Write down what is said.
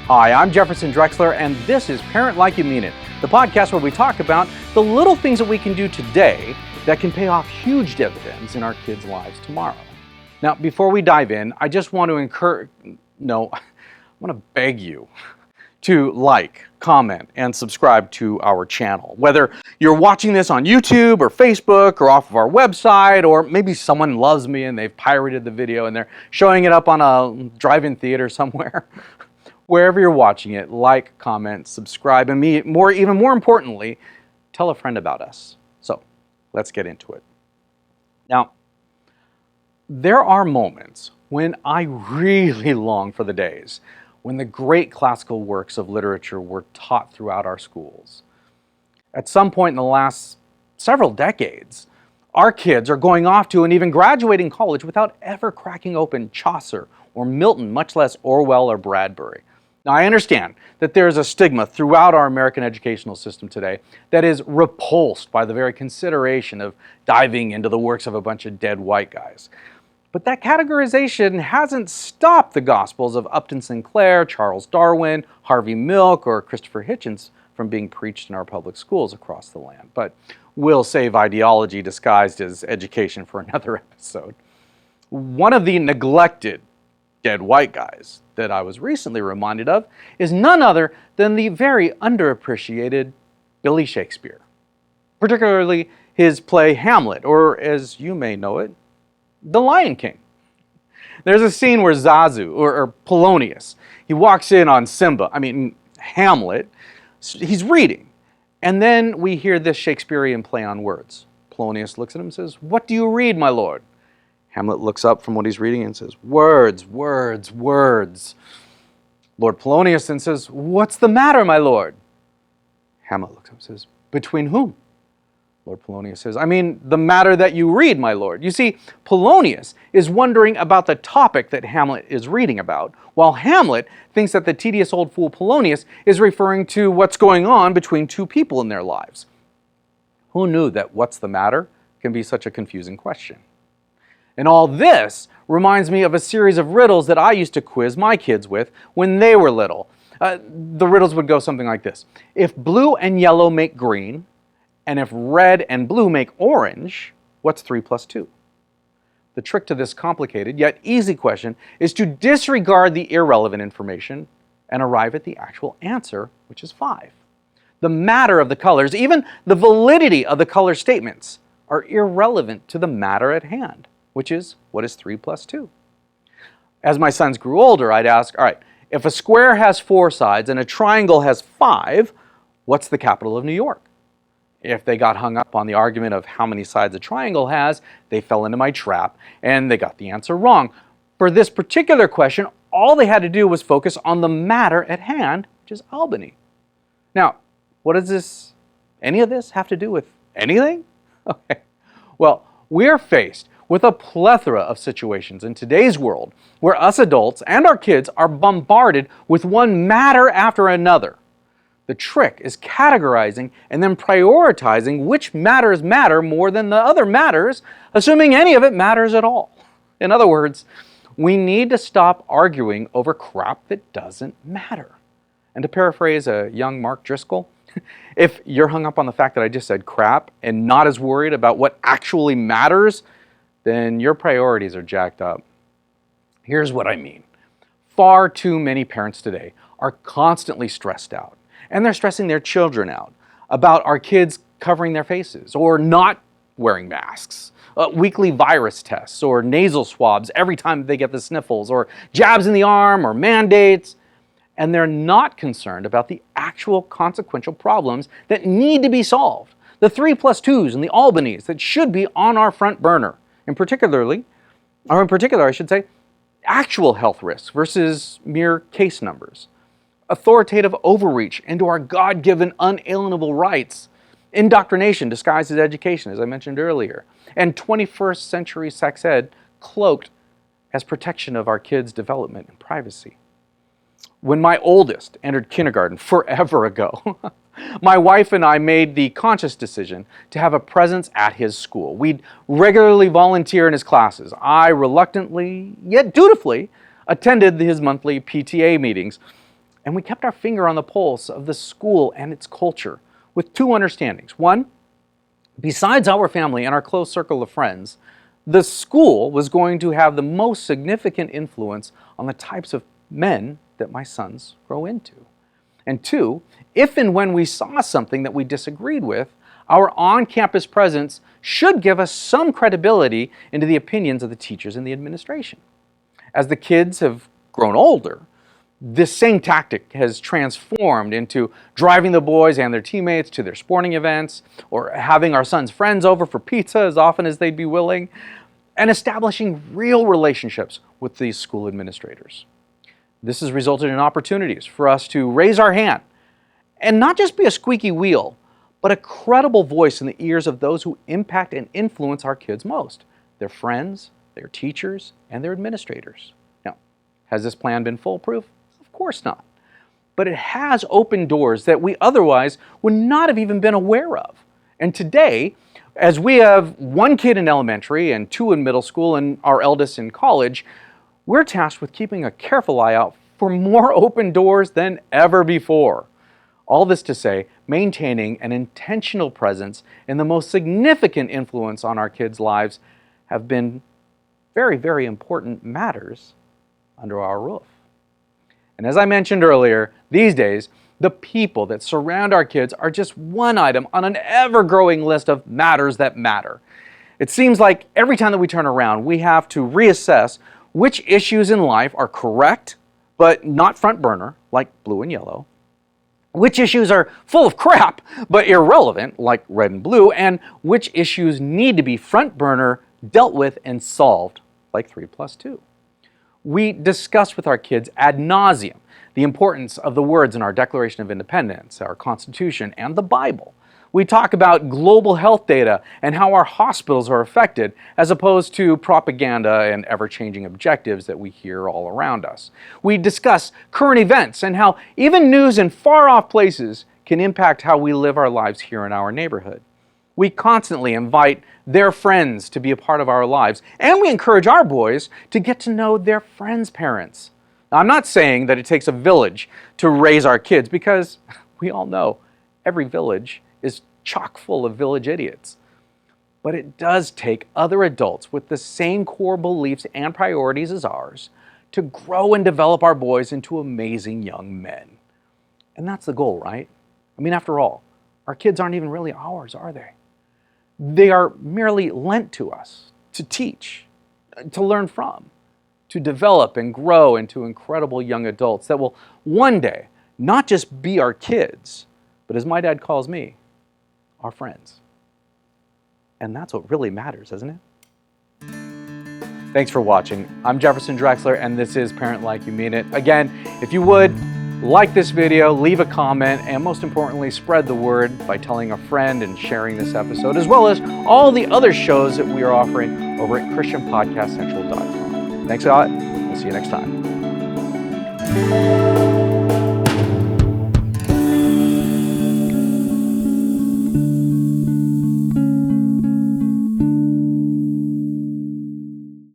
Hi, I'm Jefferson Drexler, and this is Parent Like You Mean It, the podcast where we talk about the little things that we can do today that can pay off huge dividends in our kids' lives tomorrow. Now, before we dive in, I just want to beg you to like, comment, and subscribe to our channel. Whether you're watching this on YouTube or Facebook or off of our website, or maybe someone loves me and they've pirated the video and they're showing it up on a drive-in theater somewhere. Wherever you're watching it, like, comment, subscribe, and even more importantly, tell a friend about us. So, let's get into it. Now, there are moments when I really long for the days when the great classical works of literature were taught throughout our schools. At some point in the last several decades, our kids are going off to and even graduating college without ever cracking open Chaucer or Milton, much less Orwell or Bradbury. Now, I understand that there is a stigma throughout our American educational system today that is repulsed by the very consideration of diving into the works of a bunch of dead white guys. But that categorization hasn't stopped the Gospels of Upton Sinclair, Charles Darwin, Harvey Milk, or Christopher Hitchens from being preached in our public schools across the land. But we'll save ideology disguised as education for another episode. One of the neglected dead white guys that I was recently reminded of is none other than the very underappreciated Billy Shakespeare, particularly his play Hamlet, or as you may know it, The Lion King. There's a scene where Zazu, or Polonius, he walks in on Hamlet, he's reading, and then we hear this Shakespearean play on words. Polonius looks at him and says, "What do you read, my lord?" Hamlet looks up from what he's reading and says, "Words, words, words." Lord Polonius then says, "What's the matter, my lord?" Hamlet looks up and says, "Between whom?" Lord Polonius says, "The matter that you read, my lord." You see, Polonius is wondering about the topic that Hamlet is reading about, while Hamlet thinks that the tedious old fool Polonius is referring to what's going on between two people in their lives. Who knew that what's the matter can be such a confusing question? And all this reminds me of a series of riddles that I used to quiz my kids with when they were little. The riddles would go something like this. If blue and yellow make green, and if red and blue make orange, what's 3 plus 2? The trick to this complicated yet easy question is to disregard the irrelevant information and arrive at the actual answer, which is 5. The matter of the colors, even the validity of the color statements, are irrelevant to the matter at hand, which is, what is 3 plus 2? As my sons grew older, I'd ask, all right, if a square has 4 sides and a triangle has 5, what's the capital of New York? If they got hung up on the argument of how many sides a triangle has, they fell into my trap and they got the answer wrong. For this particular question, all they had to do was focus on the matter at hand, which is Albany. Now, what does any of this have to do with anything? Okay. Well, we're faced with a plethora of situations in today's world where us adults and our kids are bombarded with one matter after another. The trick is categorizing and then prioritizing which matters matter more than the other matters, assuming any of it matters at all. In other words, we need to stop arguing over crap that doesn't matter. And to paraphrase a young Mark Driscoll, if you're hung up on the fact that I just said crap and not as worried about what actually matters, then your priorities are jacked up. Here's what I mean. Far too many parents today are constantly stressed out, and they're stressing their children out about our kids covering their faces or not wearing masks, weekly virus tests or nasal swabs every time they get the sniffles, or jabs in the arm or mandates. And they're not concerned about the actual consequential problems that need to be solved. The 3 plus 2s and the Albanys that should be on our front burner. In particular, actual health risks versus mere case numbers. Authoritative overreach into our God-given unalienable rights. Indoctrination disguised as education, as I mentioned earlier. And 21st century sex ed cloaked as protection of our kids' development and privacy. When my oldest entered kindergarten forever ago, My wife and I made the conscious decision to have a presence at his school. We'd regularly volunteer in his classes. I reluctantly, yet dutifully, attended his monthly PTA meetings, and we kept our finger on the pulse of the school and its culture with two understandings. One, besides our family and our close circle of friends, the school was going to have the most significant influence on the types of men that my sons grow into. And two, if and when we saw something that we disagreed with, our on-campus presence should give us some credibility into the opinions of the teachers and the administration. As the kids have grown older, this same tactic has transformed into driving the boys and their teammates to their sporting events, or having our sons' friends over for pizza as often as they'd be willing, and establishing real relationships with these school administrators. This has resulted in opportunities for us to raise our hand and not just be a squeaky wheel, but a credible voice in the ears of those who impact and influence our kids most, their friends, their teachers, and their administrators. Now, has this plan been foolproof? Of course not. But it has opened doors that we otherwise would not have even been aware of. And today, as we have one kid in elementary and two in middle school and our eldest in college, we're tasked with keeping a careful eye out for more open doors than ever before. All this to say, maintaining an intentional presence in the most significant influence on our kids' lives have been very, very important matters under our roof. And as I mentioned earlier, these days, the people that surround our kids are just one item on an ever-growing list of matters that matter. It seems like every time that we turn around, we have to reassess which issues in life are correct, but not front burner, like blue and yellow, which issues are full of crap, but irrelevant, like red and blue, and which issues need to be front burner, dealt with, and solved, like 3+2. We discuss with our kids ad nauseum the importance of the words in our Declaration of Independence, our Constitution, and the Bible. We talk about global health data and how our hospitals are affected, as opposed to propaganda and ever-changing objectives that we hear all around us. We discuss current events and how even news in far-off places can impact how we live our lives here in our neighborhood. We constantly invite their friends to be a part of our lives, and we encourage our boys to get to know their friends' parents. Now, I'm not saying that it takes a village to raise our kids, because we all know every village is chock full of village idiots. But it does take other adults with the same core beliefs and priorities as ours to grow and develop our boys into amazing young men. And that's the goal, right? I mean, after all, our kids aren't even really ours, are they? They are merely lent to us to teach, to learn from, to develop and grow into incredible young adults that will one day not just be our kids, but as my dad calls me, our friends. And that's what really matters, isn't it? Thanks for watching. I'm Jefferson Drexler, and this is Parent Like You Mean It. Again, if you would, like this video, leave a comment, and most importantly, spread the word by telling a friend and sharing this episode, as well as all the other shows that we are offering over at ChristianPodcastCentral.com. Thanks a lot. We'll see you next time.